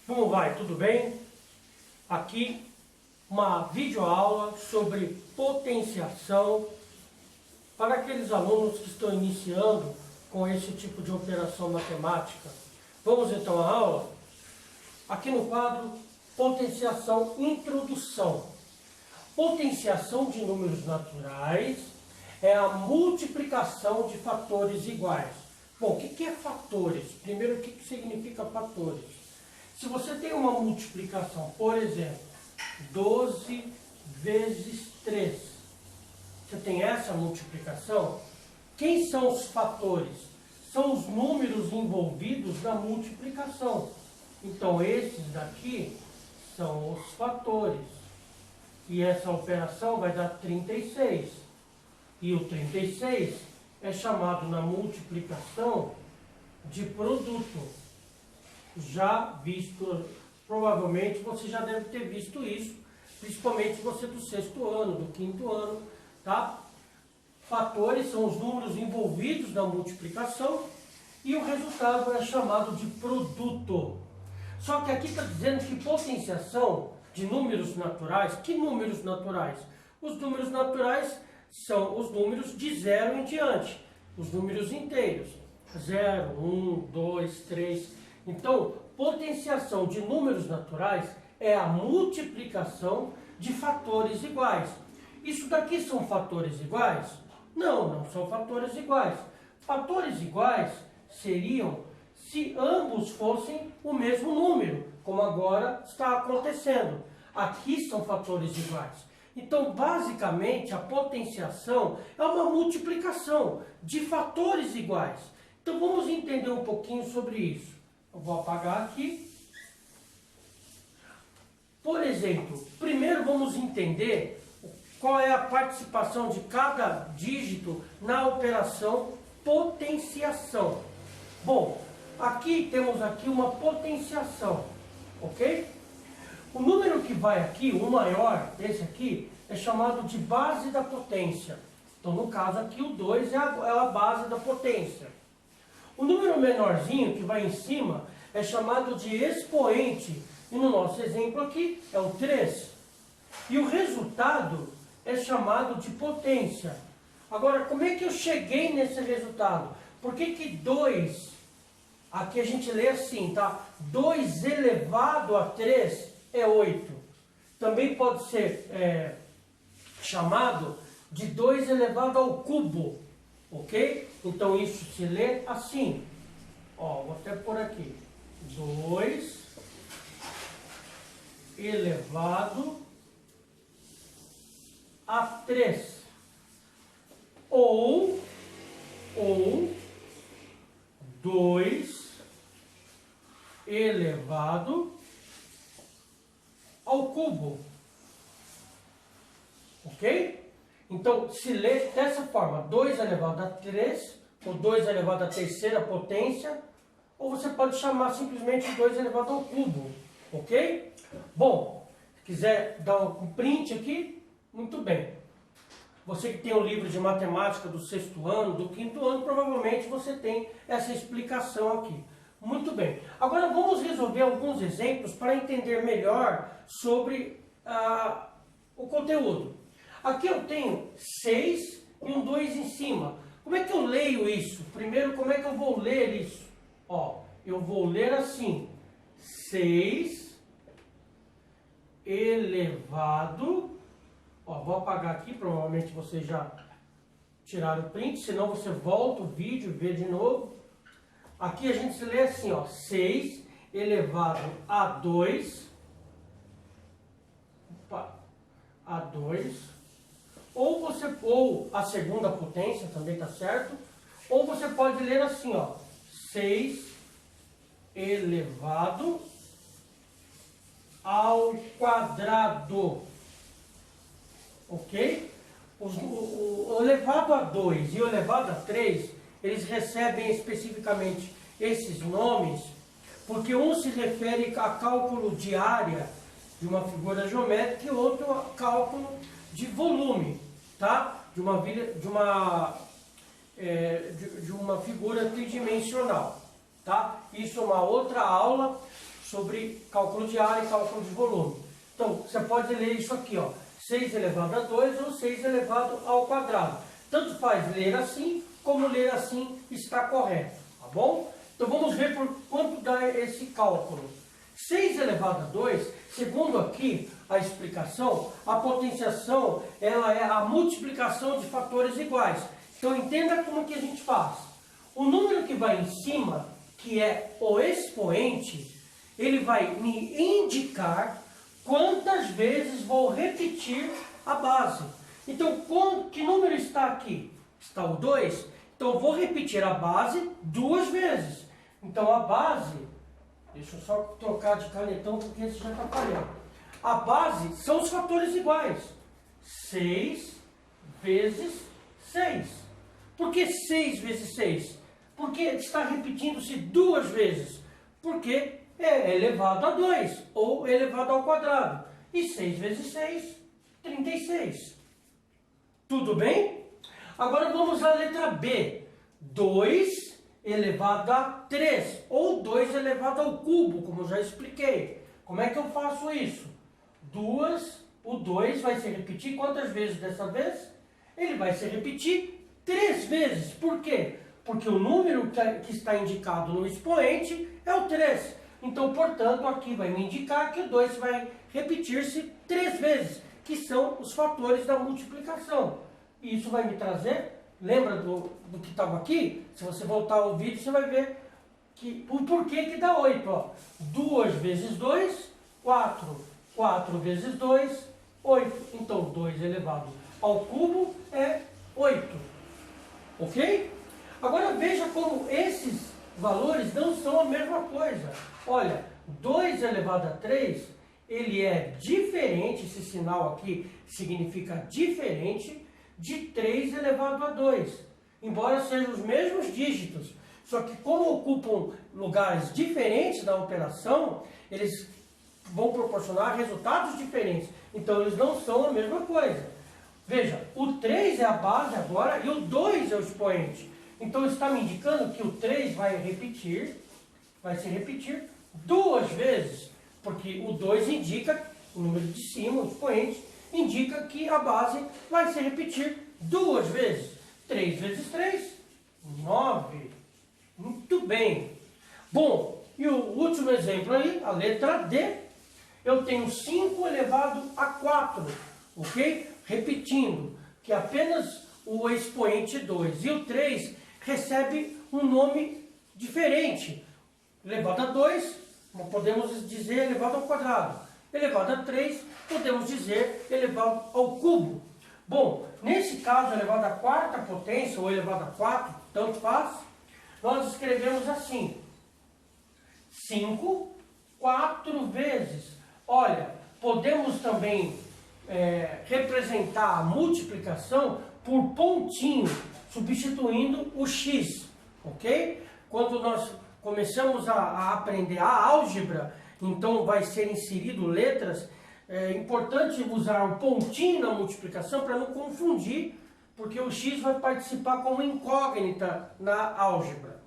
Como vai? Tudo bem? Aqui uma videoaula sobre potenciação para aqueles alunos que estão iniciando com esse tipo de operação matemática. Vamos então à aula? Aqui no quadro, potenciação, introdução. Potenciação de números naturais é a multiplicação de fatores iguais. Bom, o que é fatores? Primeiro, o que significa fatores? Se você tem uma multiplicação, por exemplo, 12 vezes 3, você tem essa multiplicação, quem são os fatores? São os números envolvidos na multiplicação. Então, esses daqui são os fatores. E essa operação vai dar 36. E o 36 é chamado na multiplicação de produto. Já visto, provavelmente você já deve ter visto isso, principalmente você do sexto ano, do quinto ano, tá? Fatores são os números envolvidos na multiplicação e o resultado é chamado de produto. Só que aqui está dizendo que potenciação de números naturais, que números naturais? Os números naturais são os números de 0 em diante, os números inteiros, 0, 1, 2, 3. Então, potenciação de números naturais é a multiplicação de fatores iguais. Isso daqui são fatores iguais? Não, não são fatores iguais. Fatores iguais seriam se ambos fossem o mesmo número, como agora está acontecendo. Aqui são fatores iguais. Então, basicamente, a potenciação é uma multiplicação de fatores iguais. Então, vamos entender um pouquinho sobre isso. Eu vou apagar aqui. Por exemplo, primeiro vamos entender qual é a participação de cada dígito na operação potenciação. Bom, aqui temos aqui uma potenciação, ok? O número que vai aqui, o maior, esse aqui, é chamado de base da potência. Então, no caso aqui, o 2 é a base da potência. O número menorzinho que vai em cima é chamado de expoente. E no nosso exemplo aqui é o 3. E o resultado é chamado de potência. Agora, como é que eu cheguei nesse resultado? Por que 2, aqui a gente lê assim, tá? 2 elevado a 3 é 8. Também pode ser chamado de 2 elevado ao cubo. Ok? Então isso se lê assim. Ó, vou até pôr aqui. 2 elevado a 3. Ou 2 elevado ao cubo. Ok? Então, se lê dessa forma, 2 elevado a 3, ou 2 elevado à terceira potência, ou você pode chamar simplesmente 2 elevado ao cubo, ok? Bom, se quiser dar um print aqui, muito bem. Você que tem o livro de matemática do sexto ano, do quinto ano, provavelmente você tem essa explicação aqui. Muito bem. Agora vamos resolver alguns exemplos para entender melhor sobre o conteúdo. Aqui eu tenho 6 e um 2 em cima. Como é que eu leio isso? Primeiro, como é que eu vou ler isso? Ó, eu vou ler assim. 6 elevado... Ó, vou apagar aqui, provavelmente vocês já tiraram o print, senão você volta o vídeo e vê de novo. Aqui a gente se lê assim, ó. 6 elevado a 2... Opa, a 2... Ou a segunda potência, também está certo. Ou você pode ler assim, ó. 6 elevado ao quadrado. Ok? O elevado a 2 e o elevado a 3, eles recebem especificamente esses nomes, porque um se refere a cálculo de área de uma figura geométrica e outro a cálculo de volume, tá? De uma figura tridimensional, tá? Isso é uma outra aula sobre cálculo de área e cálculo de volume. Então, você pode ler isso aqui, ó, 6 elevado a 2 ou 6 elevado ao quadrado. Tanto faz ler assim, como ler assim está correto, tá bom? Então, vamos ver por quanto dá esse cálculo. 6 elevado a 2, segundo aqui a explicação, a potenciação ela é a multiplicação de fatores iguais. Então, entenda como que a gente faz. O número que vai em cima, que é o expoente, ele vai me indicar quantas vezes vou repetir a base. Então, que número está aqui? Está o 2. Então, eu vou repetir a base 2 vezes. Então, a base, deixa eu só trocar de canetão porque esse já está falhando. A base são os fatores iguais. 6 vezes 6. Por que 6 vezes 6? Porque está repetindo-se 2 vezes. Porque é elevado a 2 ou elevado ao quadrado. E 6 vezes 6, 36. Tudo bem? Agora vamos à letra B. 2 elevado a 3 ou 2 elevado ao cubo, como eu já expliquei. Como é que eu faço isso? O 2 vai se repetir quantas vezes dessa vez? Ele vai se repetir 3 vezes. Por quê? Porque o número que está indicado no expoente é o 3. Então, portanto, aqui vai me indicar que o 2 vai repetir-se 3 vezes, que são os fatores da multiplicação. E isso vai me trazer, lembra do que estava aqui? Se você voltar ao vídeo, você vai ver o porquê que dá 8. Ó. 2 vezes 2, 4. 4 vezes 2, 8. Então, 2 elevado ao cubo é 8. Ok? Agora veja como esses valores não são a mesma coisa. Olha, 2 elevado a 3, ele é diferente, esse sinal aqui significa diferente, de 3 elevado a 2. Embora sejam os mesmos dígitos, só que como ocupam lugares diferentes da operação, eles vão proporcionar resultados diferentes. Então, eles não são a mesma coisa. Veja, o 3 é a base agora e o 2 é o expoente. Então, está me indicando que o 3 vai se repetir 2 vezes, porque o 2 indica, o número de cima, o expoente, indica que a base vai se repetir 2 vezes. 3 vezes 3, 9. Muito bem. Bom, e o último exemplo aí, a letra D, eu tenho 5 elevado a 4, ok? Repetindo, que apenas o expoente 2 e o 3 recebe um nome diferente. Elevado a 2, podemos dizer elevado ao quadrado. Elevado a 3, podemos dizer elevado ao cubo. Bom, nesse caso, elevado à quarta potência ou elevado a 4, tanto faz, nós escrevemos assim: 5, 4 vezes. Olha, podemos também representar a multiplicação por pontinho, substituindo o x, ok? Quando nós começamos a aprender a álgebra, então vai ser inserido letras. É importante usar o pontinho na multiplicação para não confundir, porque o x vai participar como incógnita na álgebra,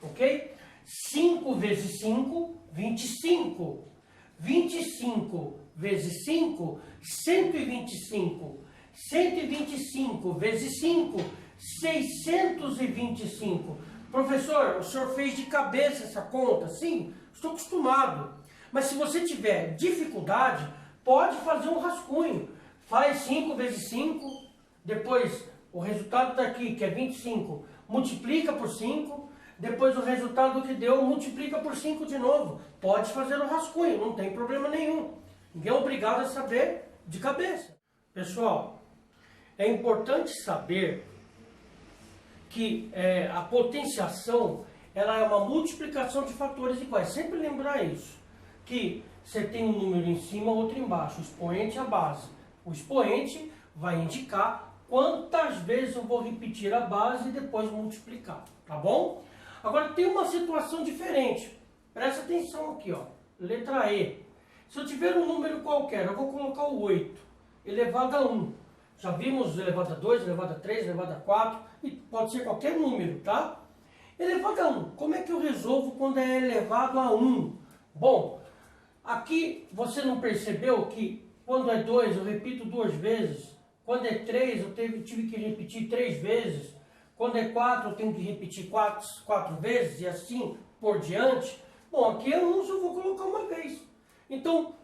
ok? 5 vezes 5, 25. 25 vezes 5, 125. 125 vezes 5, 625. Professor, o senhor fez de cabeça essa conta? Sim, estou acostumado. Mas se você tiver dificuldade, pode fazer um rascunho. Faz 5 vezes 5, depois o resultado daqui, que é 25, multiplica por 5, depois o resultado que deu, multiplica por 5 de novo. Pode fazer um rascunho, não tem problema nenhum. Ninguém é obrigado a saber de cabeça. Pessoal, é importante saber que a potenciação ela é uma multiplicação de fatores iguais. Sempre lembrar isso. Que você tem um número em cima, outro embaixo. O expoente é a base. O expoente vai indicar quantas vezes eu vou repetir a base e depois multiplicar. Tá bom? Agora tem uma situação diferente. Presta atenção aqui, ó. Letra E. Se eu tiver um número qualquer, eu vou colocar o 8 elevado a 1. Já vimos elevado a 2, elevado a 3, elevado a 4. E pode ser qualquer número, tá? Elevado a 1. Como é que eu resolvo quando é elevado a 1? Bom, Aqui você não percebeu que quando é 2 eu repito 2 vezes, quando é 3 eu tive que repetir 3 vezes, quando é 4 eu tenho que repetir 4 vezes e assim por diante. Bom, aqui é 1, só vou colocar uma vez. Então,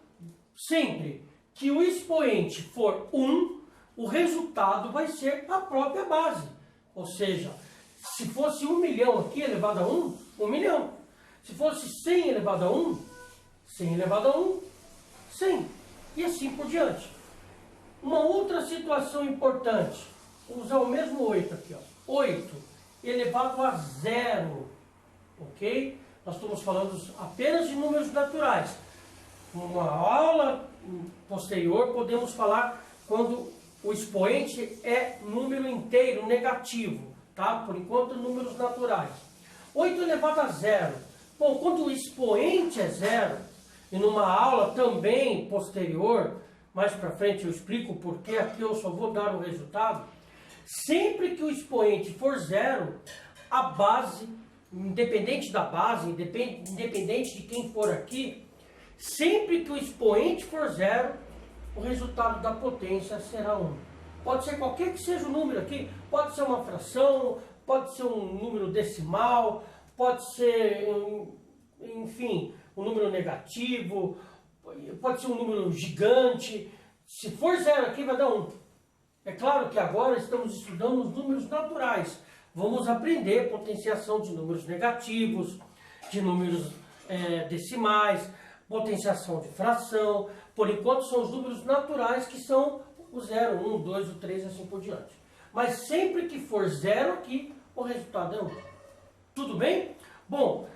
sempre que o expoente for 1, o resultado vai ser a própria base. Ou seja, se fosse 1 milhão aqui elevado a 1, 1 milhão. Se fosse 100 elevado a 1, 100 elevado a 1, 100. E assim por diante. Uma outra situação importante, vou usar o mesmo 8 aqui, ó. 8 elevado a 0, ok? Nós estamos falando apenas de números naturais. Numa aula posterior podemos falar quando o expoente é número inteiro, negativo, tá? Por enquanto, números naturais. 8 elevado a 0. Bom, quando o expoente é 0, e numa aula também posterior, mais para frente eu explico porque aqui eu só vou dar o resultado. Sempre que o expoente for 0, a base, independente da base, independente de quem for aqui, sempre que o expoente for 0, o resultado da potência será 1. Pode ser qualquer que seja o número aqui, pode ser uma fração, pode ser um número decimal, pode ser, enfim, um número negativo, pode ser um número gigante. Se for 0 aqui, vai dar 1. É claro que agora estamos estudando os números naturais. Vamos aprender potenciação de números negativos, de números decimais, potenciação de fração. Por enquanto são os números naturais que são o 0, 1, 2, o 3 e assim por diante. Mas sempre que for 0 aqui, o resultado é 1. Tudo bem? Bom,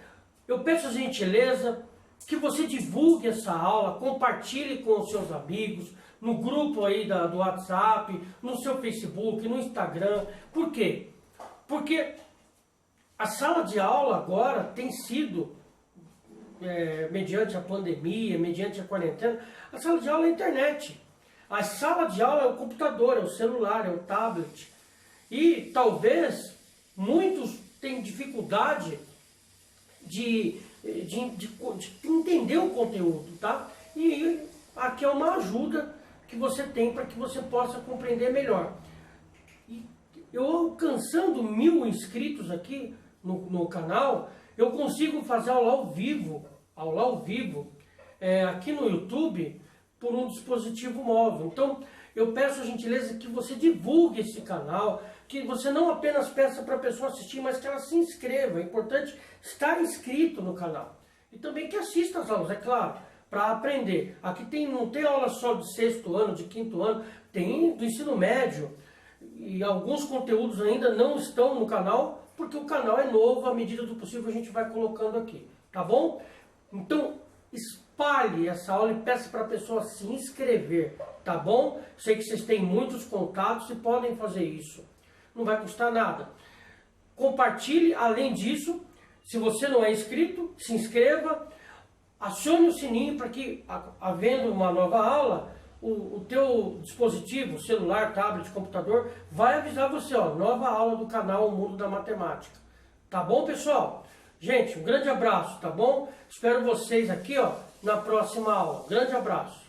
eu peço a gentileza que você divulgue essa aula, compartilhe com os seus amigos, no grupo aí do WhatsApp, no seu Facebook, no Instagram. Por quê? Porque a sala de aula agora tem sido, mediante a pandemia, mediante a quarentena, a sala de aula é a internet. A sala de aula é o computador, é o celular, é o tablet. E talvez muitos tenham dificuldade de entender o conteúdo, tá? E aqui é uma ajuda que você tem para que você possa compreender melhor. E eu alcançando 1000 inscritos aqui no canal, eu consigo fazer aula ao vivo aqui no YouTube por um dispositivo móvel. Então, eu peço a gentileza que você divulgue esse canal, que você não apenas peça para a pessoa assistir, mas que ela se inscreva. É importante estar inscrito no canal. E também que assista às aulas, é claro, para aprender. Aqui não tem aula só de 6º ano, de 5º ano, tem do ensino médio. E alguns conteúdos ainda não estão no canal, porque o canal é novo, à medida do possível a gente vai colocando aqui, tá bom? Então, espalhe essa aula e peça para a pessoa se inscrever, tá bom? Sei que vocês têm muitos contatos e podem fazer isso. Não vai custar nada. Compartilhe, além disso, se você não é inscrito, se inscreva, acione o sininho para que, havendo uma nova aula, o teu dispositivo, celular, tablet, computador, vai avisar você, ó, nova aula do canal O Mundo da Matemática. Tá bom, pessoal? Gente, um grande abraço, tá bom? Espero vocês aqui, ó, na próxima aula. Grande abraço.